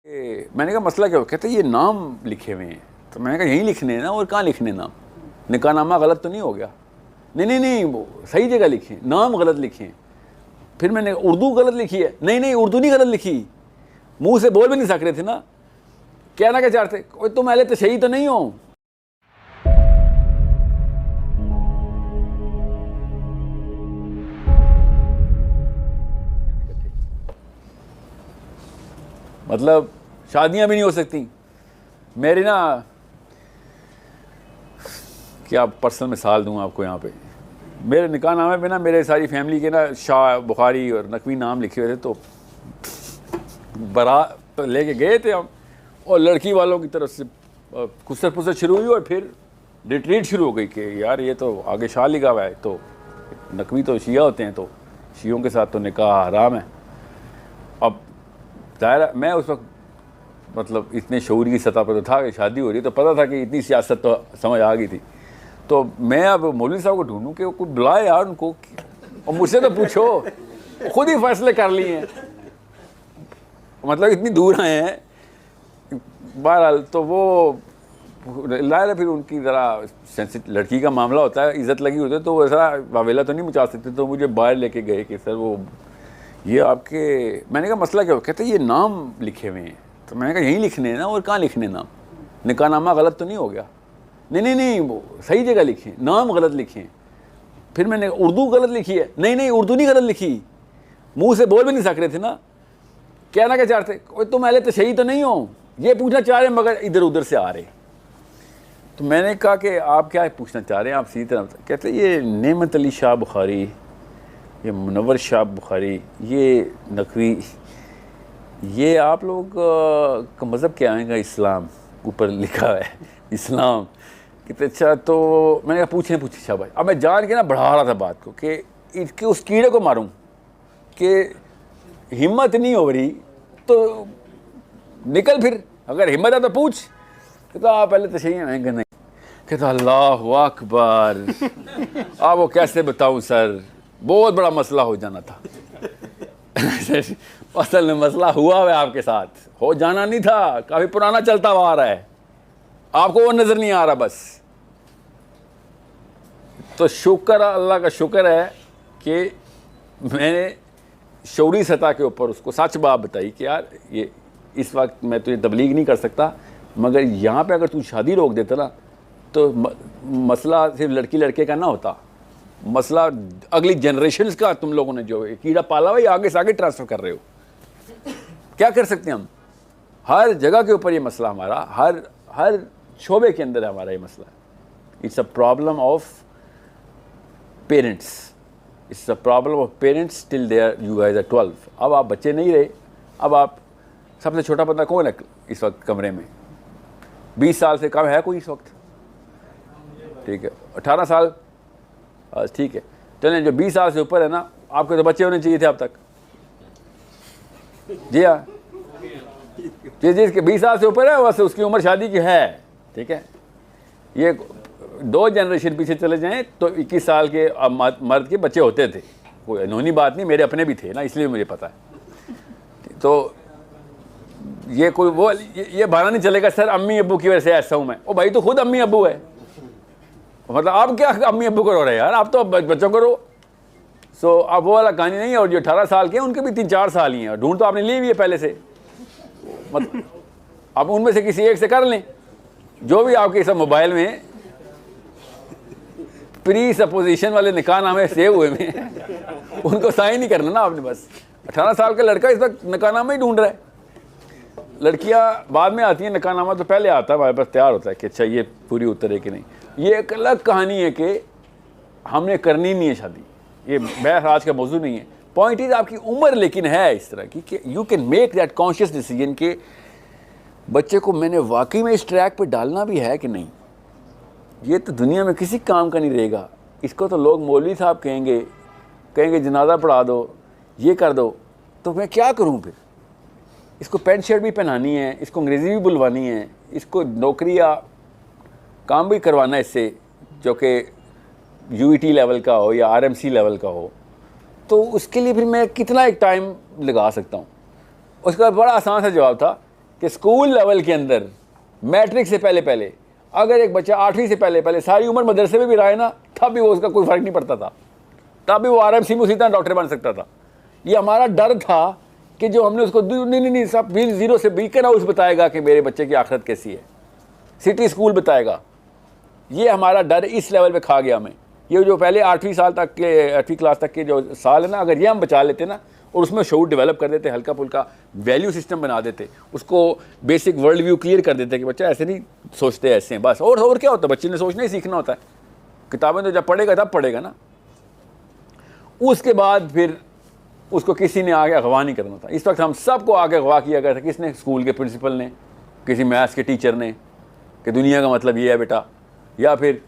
मैंने कहा मसला क्या हो, कहते ये नाम लिखे हुए हैं। तो मैंने कहा यहीं लिखने हैं ना, और कहाँ लिखने नाम, निकाहनामा गलत तो नहीं हो गया? नहीं नहीं नहीं, वो सही जगह लिखे, नाम गलत लिखे। फिर मैंने उर्दू गलत लिखी है। नहीं नहीं, उर्दू नहीं गलत लिखी, मुंह से बोल भी नहीं सक रहे थे ना, कहना क्या चाहते, तुम अहले तशय्युई तो नहीं हो। मतलब शादियां भी नहीं हो सकती मेरी ना। क्या पर्सनल मिसाल दूं आपको, यहाँ पे मेरे निकाहनामे पे ना मेरे सारी फैमिली के ना शाह, बुखारी और नकवी नाम लिखे हुए थे। तो बारात तो लेके गए थे हम, और लड़की वालों की तरफ से कुसर पुसर शुरू हुई, और फिर रिट्रीट शुरू हो गई कि यार ये तो आगे शाह लिखा हुआ है, तो नकवी तो शिया होते हैं, तो शियों के साथ तो निकाह हराम है। अब ज़ाहिर मैं उस वक्त मतलब इतने शऊर की सतह पर तो था कि शादी हो रही, तो पता था कि इतनी सियासत तो समझ आ गई थी। तो मैं अब मौलवी साहब को ढूंढूं कि कोई बुलाए यार उनको, और मुझसे तो पूछो, खुद ही फैसले कर लिए हैं, मतलब इतनी दूर आए हैं। बहरहाल तो वो लाया, फिर उनकी ज़रा सेंसिटिव लड़की का मामला होता है, इज़्ज़त लगी होती है, तो वैसा वावेला तो नहीं मचा सकते। तो मुझे बाहर लेके गए कि सर वो ये आपके, मैंने कहा मसला क्या हो, कहते ये नाम लिखे हुए हैं। तो मैंने कहा यहीं लिखने हैं ना, और कहाँ लिखने नाम, निकाहनामा गलत तो नहीं हो गया? नहीं नहीं नहीं, वो सही जगह लिखे, नाम गलत लिखे। फिर मैंने उर्दू गलत लिखी है। नहीं नहीं, उर्दू नहीं गलत लिखी, मुंह से बोल भी नहीं सक रहे थे ना, कहना क्या चाहते, तुम अहले तशय्युई तो नहीं हो, ये पूछना चाह रहे मगर इधर उधर से आ रहे। तो मैंने कहा कि आप क्या पूछना चाह रहे हैं, आप सीधी तरह। कहते ये नेमत अली शाह बुखारी, ये मुनव्वर शाह बुखारी, ये नकवी, ये आप लोग का मज़हब क्या आएगा? इस्लाम ऊपर लिखा है, इस्लाम। कितने अच्छा। तो मैंने कहा पूछे शाह भाई। अब मैं जान के ना बढ़ा रहा था बात को कि इसके उस कीड़े को मारूं कि हिम्मत नहीं हो रही तो निकल, फिर अगर हिम्मत है तो पूछ। कहता आप पहले तशय्युई आएंगे? नहीं। कहता अल्लाह अकबर। अब वो कैसे बताऊं सर, बहुत बड़ा मसला हो जाना था। असल में मसला हुआ है आपके साथ, हो जाना नहीं था, काफ़ी पुराना चलता हुआ आ रहा है, आपको वो नज़र नहीं आ रहा बस। तो शुक्र, अल्लाह का शुक्र है कि मैंने शौरी सतह के ऊपर उसको सच बात बताई कि यार ये इस वक्त मैं तुझे तबलीग नहीं कर सकता, मगर यहाँ पे अगर तू शादी रोक देता ना तो मसला सिर्फ लड़की लड़के का ना होता, मसला अगली जनरेशन्स का। तुम लोगों ने जो कीड़ा पाला हुआ, ये आगे से आगे ट्रांसफ़र कर रहे हो। क्या कर सकते हैं हम? हर जगह के ऊपर ये मसला हमारा, हर शोबे के अंदर हमारा ये मसला है। It's a problem of parents, it's a problem of parents till there you guys are 12। अब आप बच्चे नहीं रहे, अब आप सबसे छोटा बंदा कौन है इस वक्त कमरे में? 20 साल से कम है कोई इस वक्त? ठीक है, 18 साल, ठीक है। चलें, जो 20 साल से ऊपर है ना, आपके तो बच्चे होने चाहिए थे अब तक। जी हाँ, जिसके 20 साल से ऊपर है बस उसकी उम्र शादी की है। ठीक है, ये 2 जनरेशन पीछे चले जाएं तो 21 साल के मर्द के बच्चे होते थे। कोई अनहोनी बात नहीं, मेरे अपने भी थे ना, इसलिए मुझे पता है। तो ये कोई वो ये बहाना नहीं चलेगा सर अम्मी अब्बू की वजह से ऐसा हूँ मैं। ओ भाई, तो खुद अम्मी अब्बू है, मतलब आप क्या अम्मी अब्बू करो रहे यार, आप तो बच्चों करो। सो अब वो वाला कहानी नहीं है। और जो 18 साल के हैं उनके भी 3-4 साल ही हैं, ढूंढ तो आपने ली हुई है पहले से, मतलब आप उनमें से किसी एक से कर लें। जो भी आपके सब मोबाइल में प्री सपोजिशन वाले निकाहनामे सेव हुए में उनको साइन ही करना ना आपने बस। 18 साल का लड़का इस वक्त निकाहनामा ही ढूंढ रहा है। लड़कियां बाद में आती हैं, निकाहनामा तो पहले आता है, हमारे पास तैयार होता है कि अच्छा ये पूरी उतरे कि नहीं। ये एक अलग कहानी है कि हमने करनी नहीं है शादी, ये बहस आज का मौजू नहीं है। पॉइंट इज आपकी उम्र लेकिन है इस तरह की कि you can make that conscious decision कि बच्चे को मैंने वाकई में इस ट्रैक पे डालना भी है कि नहीं। ये तो दुनिया में किसी काम का नहीं रहेगा। इसको तो लोग मौलवी साहब कहेंगे जनाजा पढ़ा दो, ये कर दो, तो मैं क्या करूँ फिर? इसको पैंट शर्ट भी पहनानी है, इसको अंग्रेज़ी भी बुलवानी है, इसको नौकरी या काम भी करवाना है इससे, जो कि यूईटी लेवल का हो या आरएमसी लेवल का हो। तो उसके लिए फिर मैं कितना एक टाइम लगा सकता हूँ? उसका बड़ा आसान सा जवाब था कि स्कूल लेवल के अंदर मैट्रिक से पहले पहले अगर एक बच्चा 8वीं से पहले पहले सारी उम्र मदरसे में भी रहा है ना, तब भी वो उसका कोई फ़र्क नहीं पड़ता था, तब भी वो RMC में उसी तरह डॉक्टर बन सकता था। ये हमारा डर था कि जो हमने उसको नहीं सब 0 से बीकन हाउस बताएगा कि मेरे बच्चे की आखिरत कैसी है, सिटी स्कूल बताएगा। ये हमारा डर इस लेवल पे खा गया हमें। ये जो पहले 8वीं साल तक के 8वीं क्लास तक के जो साल है ना, अगर ये हम बचा लेते ना और उसमें शऊर डेवलप कर देते, हल्का फुल्का वैल्यू सिस्टम बना देते, उसको बेसिक वर्ल्ड व्यू क्लियर कर देते कि बच्चा ऐसे नहीं सोचते, ऐसे हैं बस। और क्या होता है, बच्चे ने सोचना ही सीखना होता है। किताबें तो जब पढ़ेगा तब पढ़ेगा ना, उसके बाद फिर उसको किसी ने आगे अगवा नहीं करना था। इस वक्त हम सबको आगे अगवा किया गया था। किसने? स्कूल के प्रिंसिपल ने, किसी मैथ्स के टीचर ने, कि दुनिया का मतलब ये है बेटा, या फिर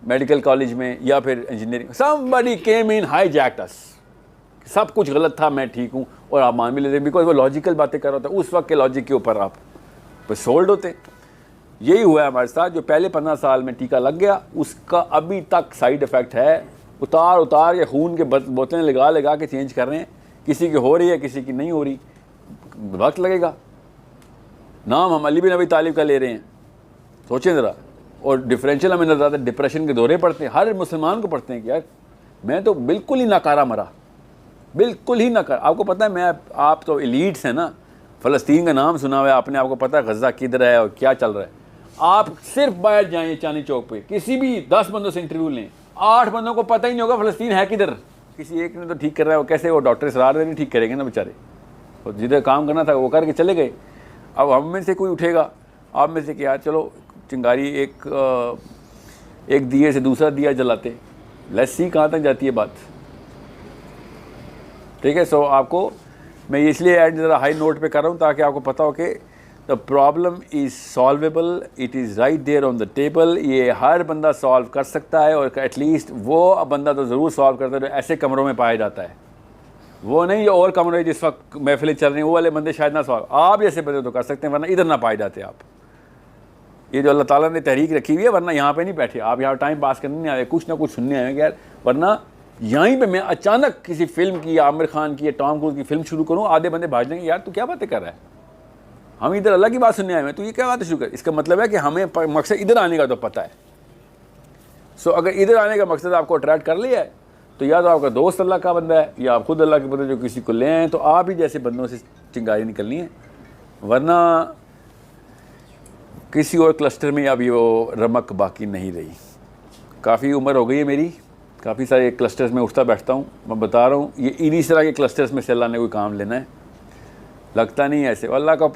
मेडिकल कॉलेज में, या फिर इंजीनियरिंग। समबडी केम इन हाईजैक्ड अस। सब कुछ गलत था, मैं ठीक हूँ, और आप मान भी लेते बिकॉज वो लॉजिकल बातें कर रहा था। उस वक्त के लॉजिक के ऊपर आप बस सोल्ड होते। यही हुआ है हमारे साथ। जो पहले 15 साल में टीका लग गया, उसका अभी तक साइड इफ़ेक्ट है। उतार के खून के बोतलें लगा के चेंज कर रहे हैं। किसी की हो रही है, किसी की नहीं हो रही, वक्त लगेगा। नाम हम अली बिन अबी तालिब का ले रहे हैं, सोचें ज़रा। और डिफरेंशियल हमें नजर आता है, डिप्रेशन के दौरे पड़ते हैं, हर मुसलमान को पड़ते हैं कि यार मैं तो बिल्कुल ही नाकारा मरा, बिल्कुल ही नाकारा। आपको पता है, आप तो एलीट्स हैं ना, फ़लस्तीन का नाम सुना हुआ है आपने, आपको पता है गज़ा किधर है और क्या चल रहा है। आप सिर्फ बाहर जाएँ चांदनी चौक पे, किसी भी 10 बंदों से इंटरव्यू लें, 8 बंदों को पता ही नहीं होगा फ़लस्तीन है किधर। किसी एक ने तो ठीक कर रहा है, वो कैसे, वो डॉक्टर सरार नहीं ठीक करेंगे ना बेचारे, और जिधर काम करना था वो करके चले गए। अब हम में से कोई उठेगा, आप में से कि यार चलो चिंगारी एक दिए से दूसरा दिया जलाते, लेट्स सी कहाँ तक जाती है बात। ठीक है। सो आपको मैं इसलिए ऐड ज़रा हाई नोट पे कर रहा हूँ ताकि आपको पता हो कि the problem is solvable, it is right there on the table. ये हर बंदा सॉल्व कर सकता है, और एटलीस्ट वो बंदा तो ज़रूर सॉल्व करता है जो ऐसे कमरों में पाया जाता है। वो नहीं जो और कमरे जिस वक्त महफिलें चल रही हैं वो वाले बंदे शायद ना सॉल्व, आप जैसे बंदे तो कर सकते हैं, वरना इधर ना पाए जाते आप। ये जो अल्लाह ताला ने तहरीक रखी हुई है, वरना यहाँ पे नहीं बैठे आप, यहाँ टाइम पास करने नहीं आए, कुछ ना कुछ सुनने आए यार। वरना यहीं पे मैं अचानक किसी फिल्म की, आमिर खान की या टॉम क्रूज की फिल्म शुरू करूँ, आधे बंदे भाग जाएंगे, यार तू क्या बातें कर रहा है, हम इधर अल्लाह की बात सुनने आए हैं, तू ये क्या बात शुरू कर। इसका मतलब है कि हमें मकसद इधर आने का तो पता है। सो अगर इधर आने का मकसद आपको अट्रैक्ट कर लिया है, तो या तो आपका दोस्त अल्लाह का बंदा है, या आप खुद अल्लाह के बंदे जो किसी को ले आए, तो आप ही जैसे बंदों से चिंगारी निकलनी है। वरना किसी और क्लस्टर में अब ये वो रमक बाकी नहीं रही। काफ़ी उम्र हो गई है मेरी, काफ़ी सारे क्लस्टर्स में उठता बैठता हूँ। मैं बता रहा हूँ, ये इन्हीं तरह के क्लस्टर्स में से अल्लाह ने कोई काम लेना है, लगता नहीं है ऐसे। अल्लाह का